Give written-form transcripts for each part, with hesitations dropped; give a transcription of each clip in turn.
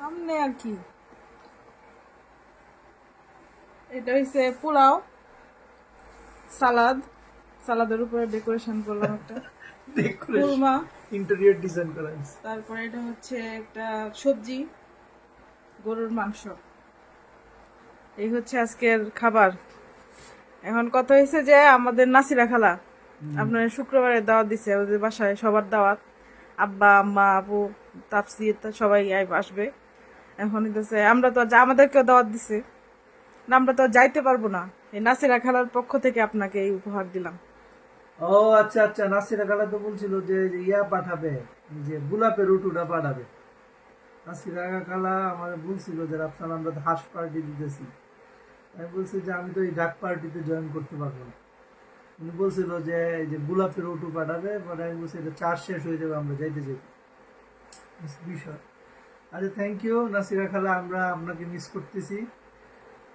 আমনে আর কি, এটা হইছে পোলাও, সালাদ, সালাদের উপরে ডেকোরেশন করলাম একটা কুরমা, ইন্টেরিয়র ডিজাইন করা আছে। তারপরে এটা হচ্ছে একটা সবজি, গরুর মাংস। এই হচ্ছে আজকের খাবার। এখন কথা হয়েছে যে আমাদের নাসিরা খালা আপনার শুক্রবারে দাওয়াত দিছে, ওদের বাসায় সবার দাওয়াত, আব্বা আম্মা আপু তাফসির সবাই আসবে। এখন হইতেছে আমরা তো আমাদেরকেও দাওয়াত দিছে, না আমরা তো যাইতে পারবো না, এই নাসিরা খালার পক্ষ থেকে আপনাকে এই উপহার দিলাম। ও আচ্ছা আচ্ছা, নাসিরা খালা তো বলছিল যে ইয়া পাঠাবে, যে গোলাপের রুটুটা পাঠাবে। নাসিরা খালা আমাদের বলছিল যে রাফসান আমরা তো হাঁস পার্টি দিতেছি। আমি বলছি যে আমি তো এই ডাক পার্টিতে জয়েন করতে পারবো না। উনি বলছিল যে এই যে গোলাপের রুটু পাঠাবে, বাট আমি বলছি এটা চার্জ শেষ হয়ে যাবে, আমরা যাইতে যাই বিষয়। আচ্ছা, থ্যাংক ইউ নাসিরা খালা, আমরা আপনাকে মিস করতেছি।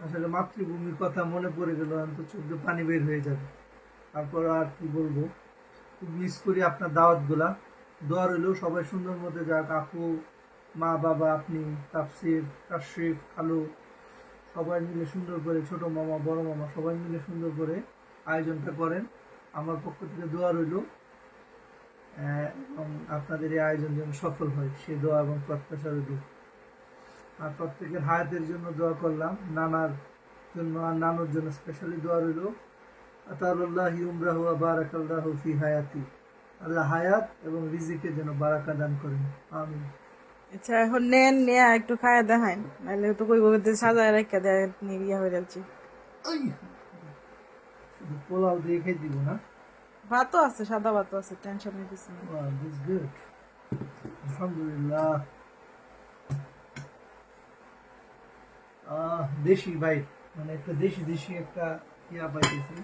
আসলে মাতৃভূমির কথা মনে পড়ে গেল, আমি তো চোখ দিয়ে পানি বের হয়ে যাবে। তারপর আর কি বলবো, খুব মিস করি আপনার দাওয়াতগুলা। দোয়া রইল সবাই সুন্দর মতো যাক, আপু, মা, বাবা, আপনি, তাফসির, কাশরিফ, খালু, সবাই মিলে সুন্দর করে, ছোট মামা, বড় মামা, সবাই মিলে সুন্দর করে আয়োজনটা করেন। আমার পক্ষ থেকে দোয়া রইল, এবং আপনাদের এই আয়োজন যেন সফল হয় সে দোয়া এবং প্রত্যাশা রইল। আর প্রত্যেকের হায়াতের জন্য দোয়া করলাম, নানার জন্য আর নানুর জন্য স্পেশালি দোয়া রইল। আতাউল্লাহি উমরাহু ওয়া বারাকাল্লাহু ফি হায়াতি, আল্লাহ হায়াত এবং রিজিকে যেন বারাকা দান করেন, আমিন। আচ্ছা এখন নেন, নিয়ে একটু খায়া দেখায়, নাহলে তো কই বলতে সাজায় রেখে দেয় নিয়ে ইয়া হয়ে যাচ্ছে। ওই পোলাও দিয়ে খেয়ে দিব না, ভাতও আছে, সাদা ভাতও আছে, টেনশন নেই কিছু না। দিস গুড, আলহামদুলিল্লাহ। দেশি ভাই, মানে একটা দেশি দেশি একটা ইয়া পাইতেছি।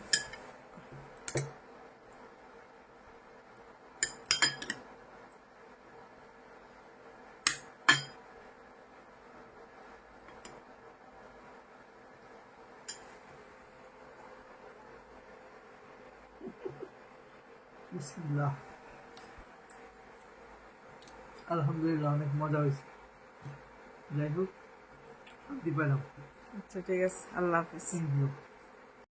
বিসমিল্লাহ, আলহামদুলিল্লাহ, অনেক মজা হয়েছে। যাই হোক, শান্তি পাইলাম। আচ্ছা ঠিক আছে, আল্লাহ হাফিজ। Thank you.